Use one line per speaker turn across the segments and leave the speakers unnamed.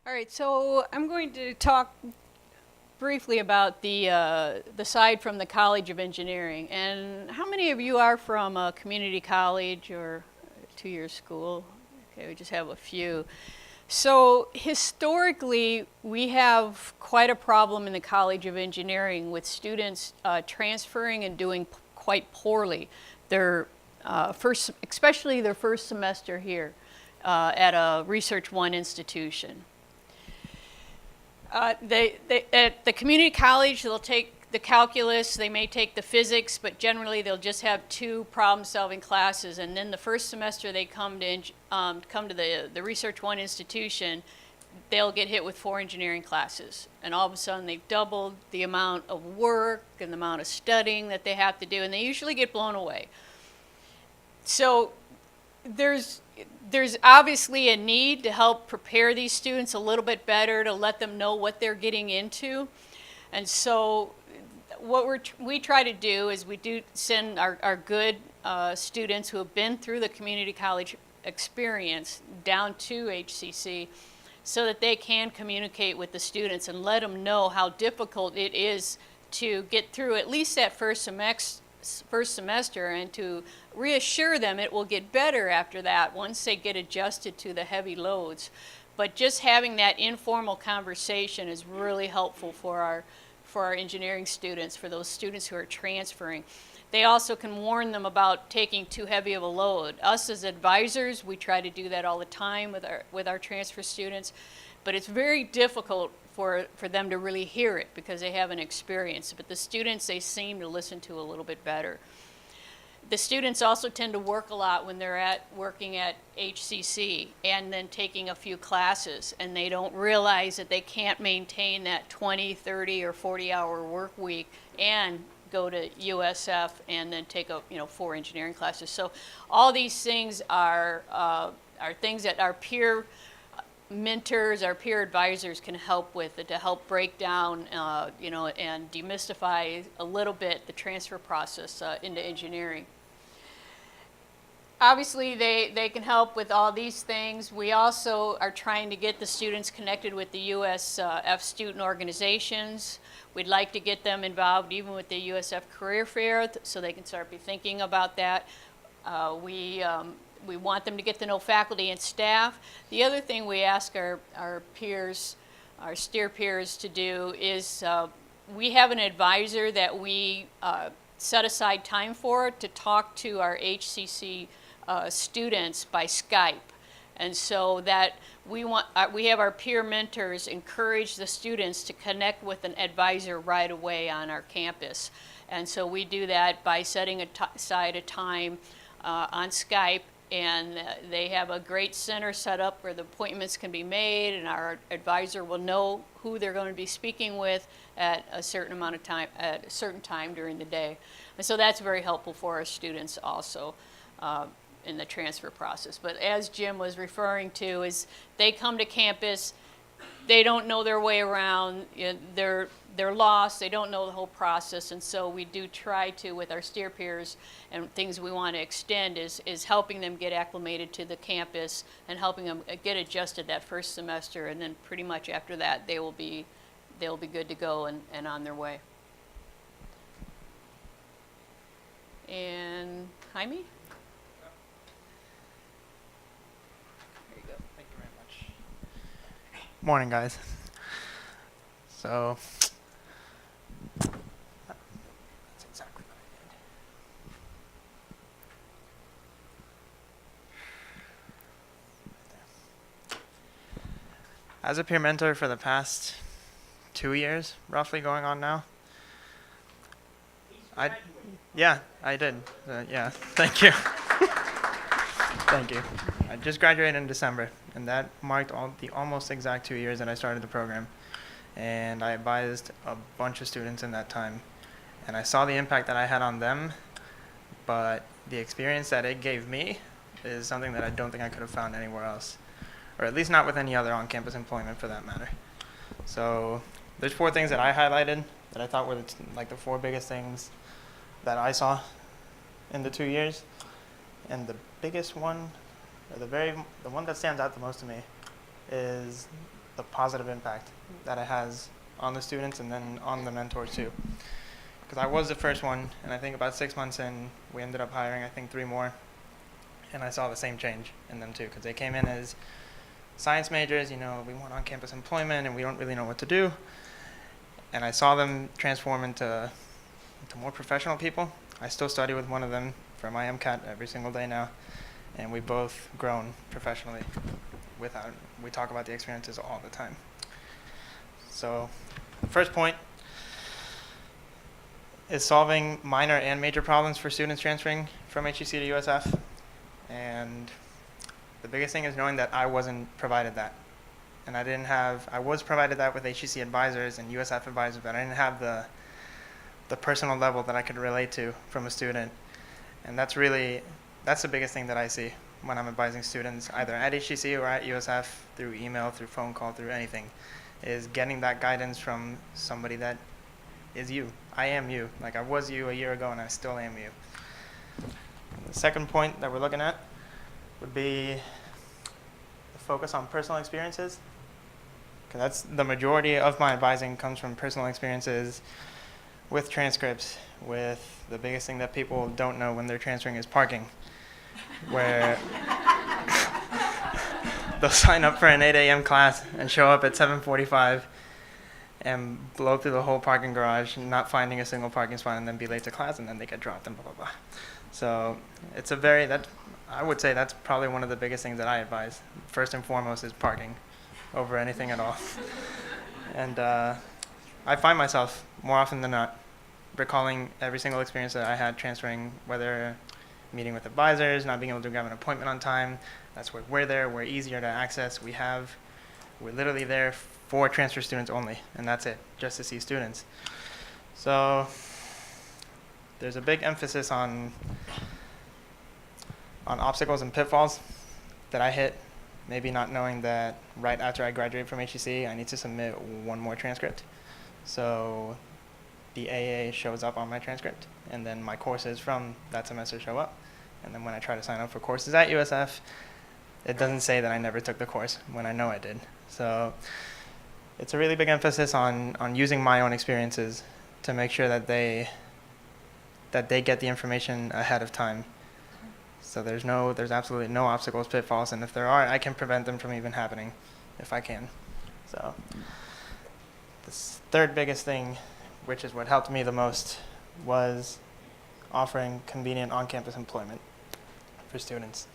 All right, so I'm going to talk briefly about the side from the College of Engineering. And how many of you are from a community college or a two-year school? Okay, we just have a few. So historically, we have quite a problem in the College of Engineering with students transferring and doing quite poorly. Their especially their first semester here at a Research One institution. At the community college, they'll take the calculus, they may take the physics, but generally they'll just have two problem-solving classes. And then the first semester they come to the Research One institution, they'll get hit with 4 engineering classes. And all of a sudden they've doubled the amount of work and the amount of studying that they have to do, and they usually get blown away. So there's obviously a need to help prepare these students a little bit better, to let them know what they're getting into. And so what we try to do is we do send our good students who have been through the community college experience down to HCC so that they can communicate with the students and let them know how difficult it is to get through at least that first semester, and to reassure them it will get better after that once they get adjusted to the heavy loads. But just having that informal conversation is really helpful for our engineering students, for those students who are transferring. They also can warn them about taking too heavy of a load. Us as advisors, we try to do that all the time with our transfer students, but it's very difficult for them to really hear it because they haven't experienced it. But the students, they seem to listen to a little bit better. The students also tend to work a lot when they're working at HCC and then taking a few classes, and they don't realize that they can't maintain that 20, 30, or 40-hour work week and go to USF and then take 4 engineering classes. So all these things are things that our peer mentors, our peer advisors can help with, to help break down, and demystify a little bit the transfer process into engineering. Obviously, they can help with all these things. We also are trying to get the students connected with the USF student organizations. We'd like to get them involved even with the USF Career Fair so they can start be thinking about that. We want them to get to know faculty and staff. The other thing we ask our peers, our STEER peers, to do is we have an advisor that we set aside time for to talk to our HCC students by Skype. And so that we have our peer mentors encourage the students to connect with an advisor right away on our campus. And so we do that by setting aside a time on Skype, and they have a great center set up where the appointments can be made, and our advisor will know who they're going to be speaking with at a certain amount of time, at a certain time during the day. And so that's very helpful for our students also in the transfer process. But as Jim was referring to, is they come to campus, they don't know their way around, they're lost, they don't know the whole process, and so we do try to, with our STEER peers, and things we want to extend is helping them get acclimated to the campus and helping them get adjusted that first semester, and then pretty much after that they'll be good to go and on their way. And Jaime?
Morning, guys. So, that's exactly what I did. As a peer mentor for the past 2 years, roughly going on now. Yeah, I did. Yeah, thank you. Thank you. I just graduated in December, and that marked the almost exact 2 years that I started the program. And I advised a bunch of students in that time. And I saw the impact that I had on them, but the experience that it gave me is something that I don't think I could have found anywhere else, or at least not with any other on-campus employment for that matter. So there's 4 things that I highlighted that I thought were the 4 biggest things that I saw in the 2 years. And the biggest one, or the one that stands out the most to me, is the positive impact that it has on the students and then on the mentors too. Because I was the first one, and I think about 6 months in, we ended up hiring, I think, 3 more. And I saw the same change in them too, because they came in as science majors, we want on-campus employment and we don't really know what to do. And I saw them transform into more professional people. I still study with one of them for my MCAT every single day now, and we've both grown professionally. We talk about the experiences all the time. So the first point is solving minor and major problems for students transferring from HEC to USF. And the biggest thing is knowing that I wasn't provided that. And I was provided that with HEC advisors and USF advisors, but I didn't have the personal level that I could relate to from a student. And that's the biggest thing that I see when I'm advising students, either at HEC or at USF, through email, through phone call, through anything, is getting that guidance from somebody that is you. I am you. Like I was you a year ago and I still am you. The second point that we're looking at would be the focus on personal experiences. Because that's the majority of my advising comes from personal experiences with transcripts, with the biggest thing that people don't know when they're transferring is parking, where they'll sign up for an 8 a.m. class and show up at 7:45 and blow through the whole parking garage, not finding a single parking spot, and then be late to class, and then they get dropped and blah, blah, blah. So it's I would say that's probably one of the biggest things that I advise. First and foremost is parking over anything at all. And I find myself more often than not recalling every single experience that I had transferring, whether meeting with advisors, not being able to grab an appointment on time. That's where we're easier to access. We're literally there for transfer students only, and that's it, just to see students. So there's a big emphasis on obstacles and pitfalls that I hit, maybe not knowing that right after I graduate from HEC, I need to submit one more transcript. So the AA shows up on my transcript, and then my courses from that semester show up. And then when I try to sign up for courses at USF, it doesn't say that I never took the course when I know I did. So it's a really big emphasis on using my own experiences to make sure that they get the information ahead of time. So there's absolutely no obstacles, pitfalls, and if there are, I can prevent them from even happening if I can. So the third biggest thing, which is what helped me the most, was offering convenient on-campus employment for students.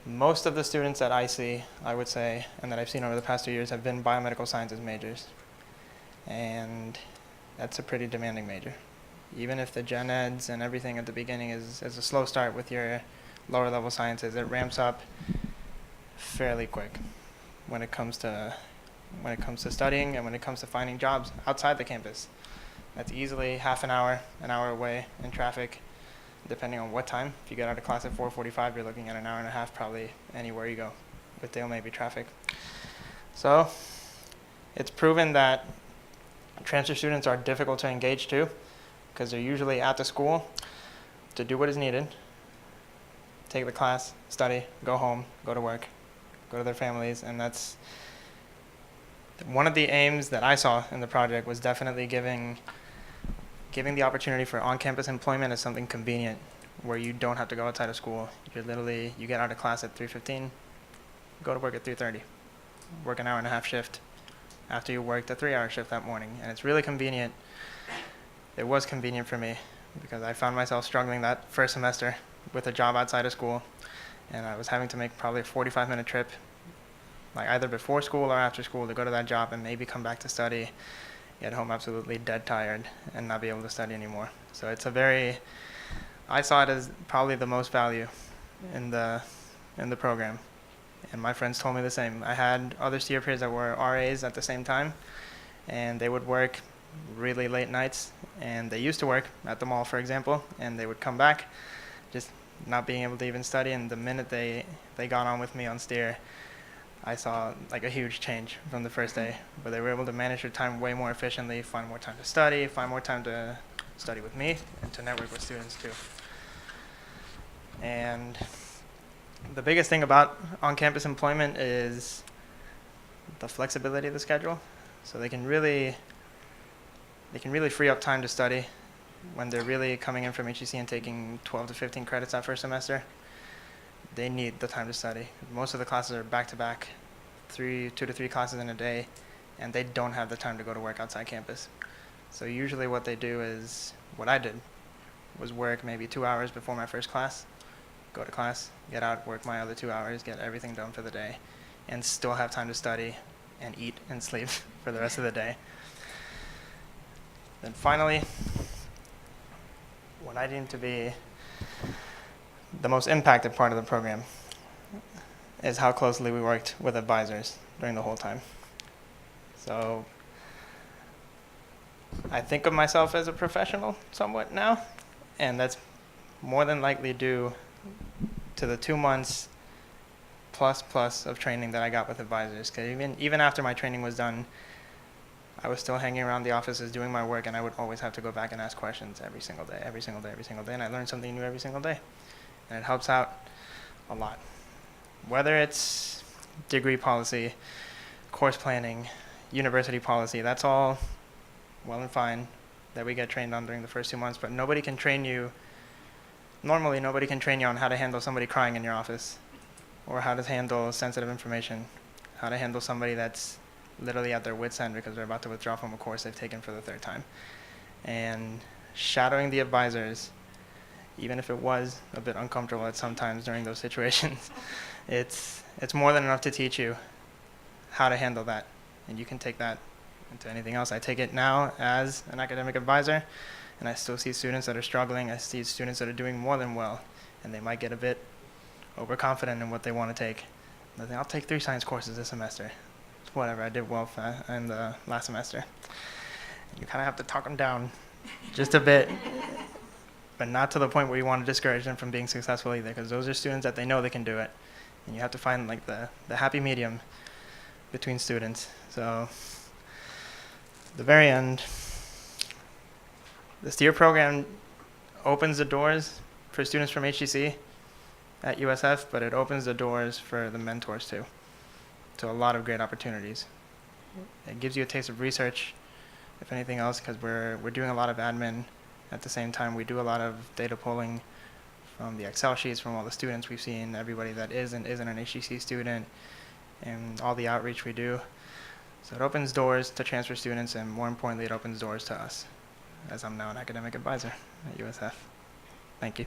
Most of the students that I see, I would say, and that I've seen over the past 2 years have been biomedical sciences majors. And that's a pretty demanding major. Even if the gen eds and everything at the beginning is a slow start with your lower level sciences, it ramps up fairly quick when it comes to studying and when it comes to finding jobs outside the campus. That's easily half an hour away in traffic, depending on what time. If you get out of class at 4:45, you're looking at an hour and a half probably anywhere you go, with there may be traffic. So it's proven that transfer students are difficult to engage to, because they're usually at the school to do what is needed, take the class, study, go home, go to work, go to their families, and that's one of the aims that I saw in the project was definitely giving the opportunity for on-campus employment as something convenient, where you don't have to go outside of school. You get out of class at 3:15, go to work at 3:30, work an hour and a half shift after you worked a 3-hour shift that morning, and it's really convenient. It was convenient for me because I found myself struggling that first semester with a job outside of school, and I was having to make probably a 45-minute trip, like either before school or after school, to go to that job and maybe come back to study, get home absolutely dead tired and not be able to study anymore. So I saw it as probably the most value in the program, and my friends told me the same. I had other steer peers that were RAs at the same time, and they would work really late nights, and they used to work at the mall, for example, and they would come back just not being able to even study, and the minute they got on with me on steer, I saw like a huge change from the first day, where they were able to manage their time way more efficiently, find more time to study, find more time to study with me, and to network with students too. And the biggest thing about on-campus employment is the flexibility of the schedule, so they can really free up time to study when they're really coming in from HEC and taking 12 to 15 credits that first semester. They need the time to study. Most of the classes are back-to-back, 2 to 3 classes in a day, and they don't have the time to go to work outside campus. So usually what they do is, what I did, was work maybe 2 hours before my first class, go to class, get out, work my other 2 hours, get everything done for the day, and still have time to study and eat and sleep for the rest of the day. Then finally, what I deem to be the most impacted part of the program is how closely we worked with advisors during the whole time. So I think of myself as a professional somewhat now, and that's more than likely due to the 2 months plus of training that I got with advisors. Because even after my training was done, I was still hanging around the offices doing my work, and I would always have to go back and ask questions every single day, and I learned something new every single day. And it helps out a lot. Whether it's degree policy, course planning, university policy, that's all well and fine that we get trained on during the first 2 months, but nobody can train you on how to handle somebody crying in your office, or how to handle sensitive information, how to handle somebody that's literally at their wit's end because they're about to withdraw from a course they've taken for the 3rd time. And shadowing the advisors, even if it was a bit uncomfortable at sometimes during those situations, it's more than enough to teach you how to handle that. And you can take that into anything else. I take it now as an academic advisor, and I still see students that are struggling. I see students that are doing more than well, and they might get a bit overconfident in what they want to take. They think, I'll take 3 science courses this semester. Whatever, I did well in the last semester. You kind of have to talk them down just a bit, but not to the point where you want to discourage them from being successful either, because those are students that they know they can do it. And you have to find like the happy medium between students. So the very end, the STEER program opens the doors for students from HEC at USF, but it opens the doors for the mentors too, to a lot of great opportunities. It gives you a taste of research, if anything else, because we're doing a lot of admin. At the same time, we do a lot of data pulling from the Excel sheets from all the students we've seen, everybody that is and isn't an HEC student, and all the outreach we do. So it opens doors to transfer students, and more importantly, it opens doors to us, as I'm now an academic advisor at USF. Thank you.